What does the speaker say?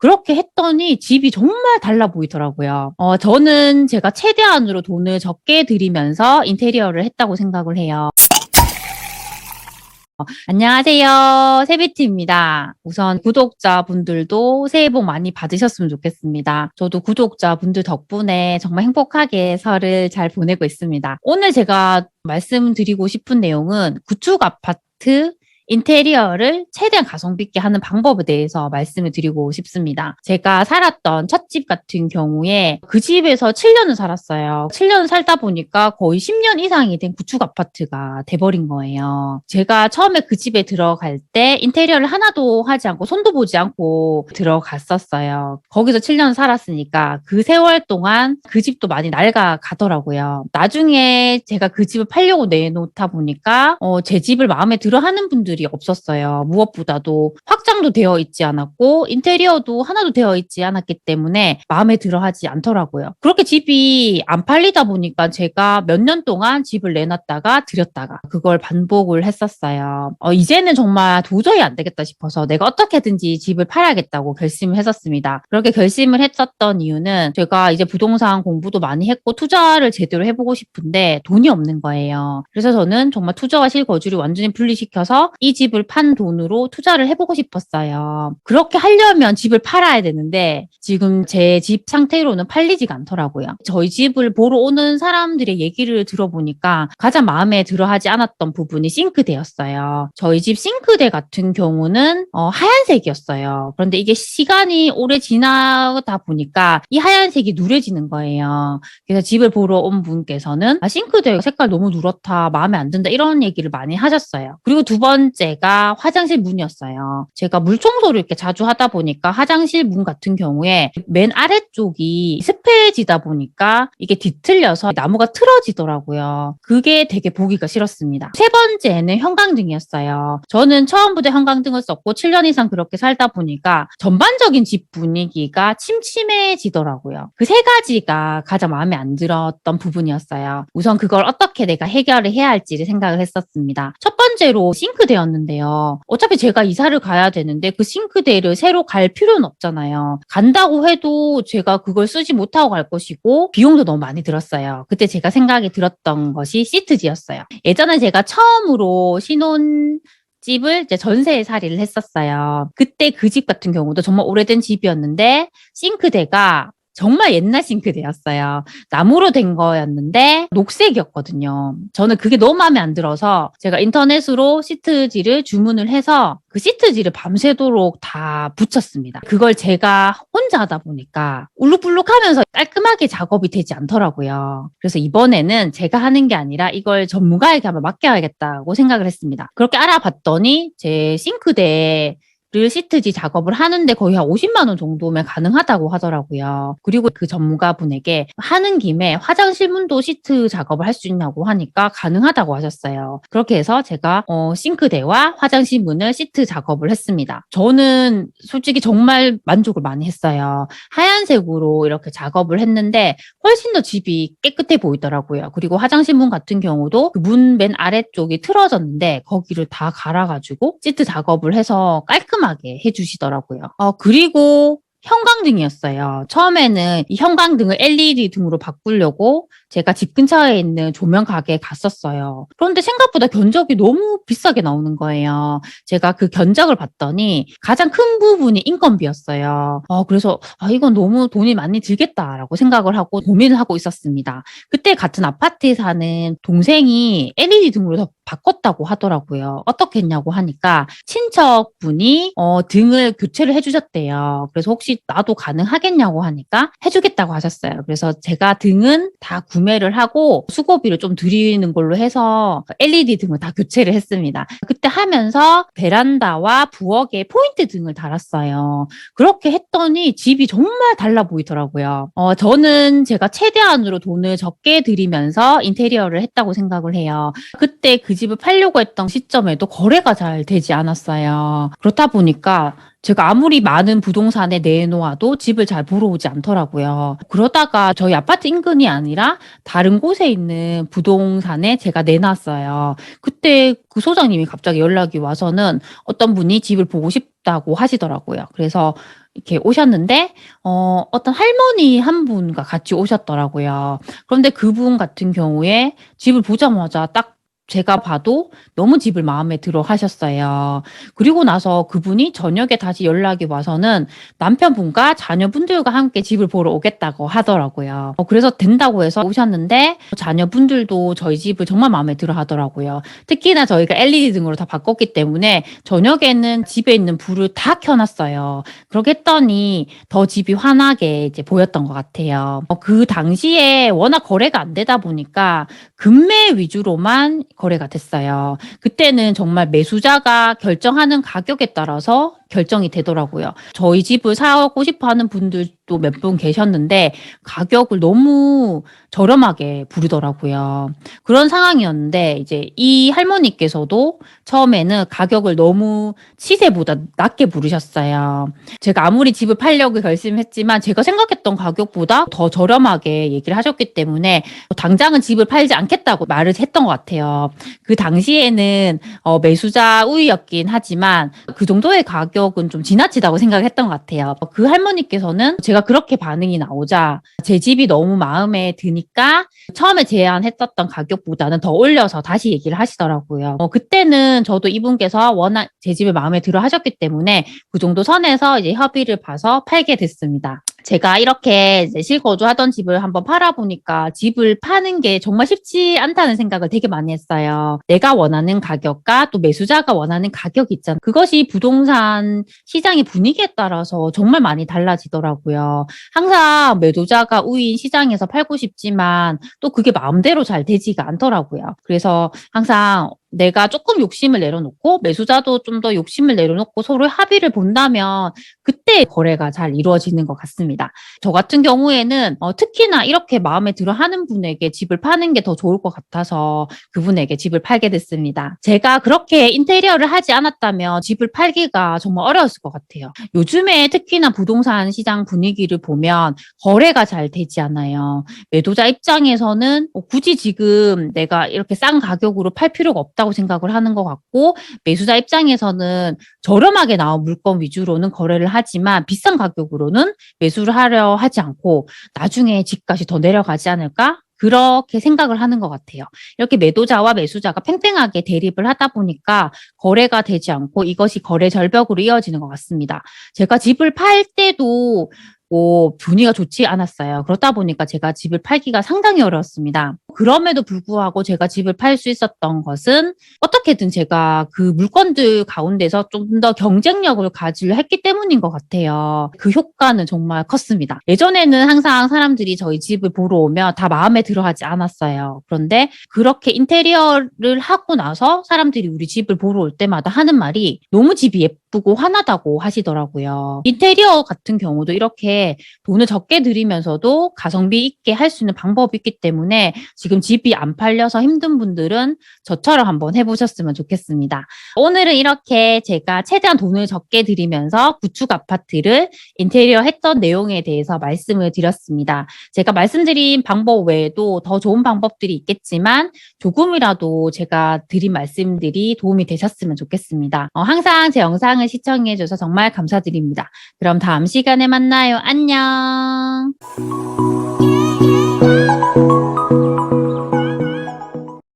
그렇게 했더니 집이 정말 달라 보이더라고요. 저는 제가 최대한으로 돈을 적게 들이면서 인테리어를 했다고 생각을 해요. 안녕하세요. 세비티입니다. 우선 구독자분들도 새해 복 많이 받으셨으면 좋겠습니다. 저도 구독자분들 덕분에 정말 행복하게 설을 잘 보내고 있습니다. 오늘 제가 말씀드리고 싶은 내용은 구축 아파트 인테리어를 최대한 가성비 있게 하는 방법에 대해서 말씀을 드리고 싶습니다. 제가 살았던 첫 집 같은 경우에 그 집에서 7년을 살았어요. 7년을 살다 보니까 거의 10년 이상이 된 구축 아파트가 돼버린 거예요. 제가 처음에 그 집에 들어갈 때 인테리어를 하나도 하지 않고 손도 보지 않고 들어갔었어요. 거기서 7년 살았으니까 그 세월 동안 그 집도 많이 낡아가더라고요. 나중에 제가 그 집을 팔려고 내놓다 보니까 제 집을 마음에 들어 하는 분들이 없었어요. 무엇보다도 확장도 되어 있지 않았고 인테리어도 하나도 되어 있지 않았기 때문에 마음에 들어 하지 않더라고요. 그렇게 집이 안 팔리다 보니까 제가 몇 년 동안 집을 내놨다가 들였다가 그걸 반복을 했었어요. 이제는 정말 도저히 안 되겠다 싶어서 내가 어떻게든지 집을 팔아야겠다고 결심을 했었습니다. 그렇게 결심을 했었던 이유는 제가 이제 부동산 공부도 많이 했고 투자를 제대로 해보고 싶은데 돈이 없는 거예요. 그래서 저는 정말 투자와 실거주를 완전히 분리시켜서 이 집을 판 돈으로 투자를 해보고 싶었어요. 그렇게 하려면 집을 팔아야 되는데 지금 제 집 상태로는 팔리지가 않더라고요. 저희 집을 보러 오는 사람들의 얘기를 들어보니까 가장 마음에 들어하지 않았던 부분이 싱크대였어요. 저희 집 싱크대 같은 경우는 하얀색이었어요. 그런데 이게 시간이 오래 지나다 보니까 이 하얀색이 누래지는 거예요. 그래서 집을 보러 온 분께서는 싱크대 색깔 너무 누렇다, 마음에 안 든다 이런 얘기를 많이 하셨어요. 그리고 두 번째가 화장실 문이었어요. 제가 물 청소를 이렇게 자주 하다 보니까 화장실 문 같은 경우에 맨 아래쪽이 습해지다 보니까 이게 뒤틀려서 나무가 틀어지더라고요. 그게 되게 보기가 싫었습니다. 세 번째는 형광등이었어요. 저는 처음부터 형광등을 썼고 7년 이상 그렇게 살다 보니까 전반적인 집 분위기가 침침해지더라고요. 그 세 가지가 가장 마음에 안 들었던 부분이었어요. 우선 그걸 어떻게 내가 해결을 해야 할지를 생각을 했었습니다. 첫 번째로 싱크대였는데요. 어차피 제가 이사를 가야 되는데 그 싱크대를 새로 갈 필요는 없잖아요. 간다고 해도 제가 그걸 쓰지 못하고 갈 것이고 비용도 너무 많이 들었어요. 그때 제가 생각이 들었던 것이 시트지였어요. 예전에 제가 처음으로 집을 이제 전세 살이를 했었어요. 그때 그 집 같은 경우도 정말 오래된 집이었는데 싱크대가 정말 옛날 싱크대였어요. 나무로 된 거였는데 녹색이었거든요. 저는 그게 너무 마음에 안 들어서 제가 인터넷으로 시트지를 주문을 해서 그 시트지를 밤새도록 다 붙였습니다. 그걸 제가 혼자 하다 보니까 울룩불룩하면서 깔끔하게 작업이 되지 않더라고요. 그래서 이번에는 제가 하는 게 아니라 이걸 전문가에게 한번 맡겨야겠다고 생각을 했습니다. 그렇게 알아봤더니 제 싱크대에 시트지 작업을 하는데 거의 한 50만 원 정도면 가능하다고 하더라고요. 그리고 그 전문가분에게 하는 김에 화장실 문도 시트 작업을 할 수 있냐고 하니까 가능하다고 하셨어요. 그렇게 해서 제가 싱크대와 화장실 문을 시트 작업을 했습니다. 저는 솔직히 정말 만족을 많이 했어요. 하얀색으로 이렇게 작업을 했는데 훨씬 더 집이 깨끗해 보이더라고요. 그리고 화장실 문 같은 경우도 그 문 맨 아래쪽이 틀어졌는데 거기를 다 갈아가지고 시트 작업을 해서 깔끔하게 해주시더라고요. 그리고 형광등이었어요. 처음에는 이 형광등을 LED 등으로 바꾸려고 제가 집 근처에 있는 조명 가게에 갔었어요. 그런데 생각보다 견적이 너무 비싸게 나오는 거예요. 제가 그 견적을 봤더니 가장 큰 부분이 인건비였어요. 그래서 이건 너무 돈이 많이 들겠다라고 생각을 하고 고민을 하고 있었습니다. 그때 같은 아파트에 사는 동생이 LED 등으로 더 바꿨다고 하더라고요. 어떻게 했냐고 하니까 친척분이 등을 교체를 해주셨대요. 그래서 혹시 나도 가능하겠냐고 하니까 해주겠다고 하셨어요. 그래서 제가 등은 다 구매를 하고 수고비를 좀 드리는 걸로 해서 LED 등을 다 교체를 했습니다. 그때 하면서 베란다와 부엌에 포인트 등을 달았어요. 그렇게 했더니 집이 정말 달라 보이더라고요. 저는 제가 최대한으로 돈을 적게 들이면서 인테리어를 했다고 생각을 해요. 그때 그 집을 팔려고 했던 시점에도 거래가 잘 되지 않았어요. 그렇다 보니까 제가 아무리 많은 부동산에 내놓아도 집을 잘 보러 오지 않더라고요. 그러다가 저희 아파트 인근이 아니라 다른 곳에 있는 부동산에 제가 내놨어요. 그때 그 소장님이 갑자기 연락이 와서는 어떤 분이 집을 보고 싶다고 하시더라고요. 그래서 이렇게 오셨는데 어떤 할머니 한 분과 같이 오셨더라고요. 그런데 그분 같은 경우에 집을 보자마자 딱 제가 봐도 너무 집을 마음에 들어 하셨어요. 그리고 나서 그분이 저녁에 다시 연락이 와서는 남편분과 자녀분들과 함께 집을 보러 오겠다고 하더라고요. 그래서 된다고 해서 오셨는데 자녀분들도 저희 집을 정말 마음에 들어 하더라고요. 특히나 저희가 LED 등으로 다 바꿨기 때문에 저녁에는 집에 있는 불을 다 켜놨어요. 그렇게 했더니 더 집이 환하게 이제 보였던 것 같아요. 그 당시에 워낙 거래가 안 되다 보니까 금매 위주로만 거래가 됐어요. 그때는 정말 매수자가 결정하는 가격에 따라서 결정이 되더라고요. 저희 집을 사고 싶어 하는 분들도 몇 분 계셨는데 가격을 너무 저렴하게 부르더라고요. 그런 상황이었는데 이제 이 할머니께서도 처음에는 가격을 너무 시세보다 낮게 부르셨어요. 제가 아무리 집을 팔려고 결심했지만 제가 생각했던 가격보다 더 저렴하게 얘기를 하셨기 때문에 당장은 집을 팔지 않겠다고 말을 했던 것 같아요. 그 당시에는 매수자 우위였긴 하지만 그 정도의 가격은 좀 지나치다고 생각을 했던 것 같아요. 그 할머니께서는 제가 그렇게 반응이 나오자 제 집이 너무 마음에 드니까 처음에 제안했었던 가격보다는 더 올려서 다시 얘기를 하시더라고요. 그때는 저도 이분께서 워낙 제 집을 마음에 들어 하셨기 때문에 그 정도 선에서 이제 협의를 봐서 팔게 됐습니다. 제가 이렇게 이제 실거주하던 집을 한번 팔아보니까 집을 파는 게 정말 쉽지 않다는 생각을 되게 많이 했어요. 내가 원하는 가격과 또 매수자가 원하는 가격이 있잖아요. 그것이 부동산 시장의 분위기에 따라서 정말 많이 달라지더라고요. 항상 매도자가 우위인 시장에서 팔고 싶지만 또 그게 마음대로 잘 되지가 않더라고요. 그래서 항상 내가 조금 욕심을 내려놓고 매수자도 좀 더 욕심을 내려놓고 서로 합의를 본다면 그때 거래가 잘 이루어지는 것 같습니다. 저 같은 경우에는 특히나 이렇게 마음에 들어 하는 분에게 집을 파는 게 더 좋을 것 같아서 그분에게 집을 팔게 됐습니다. 제가 그렇게 인테리어를 하지 않았다면 집을 팔기가 정말 어려웠을 것 같아요. 요즘에 특히나 부동산 시장 분위기를 보면 거래가 잘 되지 않아요. 매도자 입장에서는 굳이 지금 내가 이렇게 싼 가격으로 팔 필요가 없다고 생각을 하는 것 같고 매수자 입장에서는 저렴하게 나온 물건 위주로는 거래를 하지만 비싼 가격으로는 매수를 하려 하지 않고 나중에 집값이 더 내려가지 않을까? 그렇게 생각을 하는 것 같아요. 이렇게 매도자와 매수자가 팽팽하게 대립을 하다 보니까 거래가 되지 않고 이것이 거래 절벽으로 이어지는 것 같습니다. 제가 집을 팔 때도 분위기가 좋지 않았어요. 그렇다 보니까 제가 집을 팔기가 상당히 어려웠습니다. 그럼에도 불구하고 제가 집을 팔 수 있었던 것은 어떻게든 제가 그 물건들 가운데서 좀 더 경쟁력을 가지려 했기 때문인 것 같아요. 그 효과는 정말 컸습니다. 예전에는 항상 사람들이 저희 집을 보러 오면 다 마음에 들어 하지 않았어요. 그런데 그렇게 인테리어를 하고 나서 사람들이 우리 집을 보러 올 때마다 하는 말이 너무 집이 예쁘고 환하다고 하시더라고요. 인테리어 같은 경우도 이렇게 돈을 적게 들이면서도 가성비 있게 할 수 있는 방법이 있기 때문에 지금 집이 안 팔려서 힘든 분들은 저처럼 한번 해보셨으면 좋겠습니다. 오늘은 이렇게 제가 최대한 돈을 적게 들이면서 구축 아파트를 인테리어 했던 내용에 대해서 말씀을 드렸습니다. 제가 말씀드린 방법 외에도 더 좋은 방법들이 있겠지만 조금이라도 제가 드린 말씀들이 도움이 되셨으면 좋겠습니다. 항상 제 영상을 시청해줘서 정말 감사드립니다. 그럼 다음 시간에 만나요. 안녕.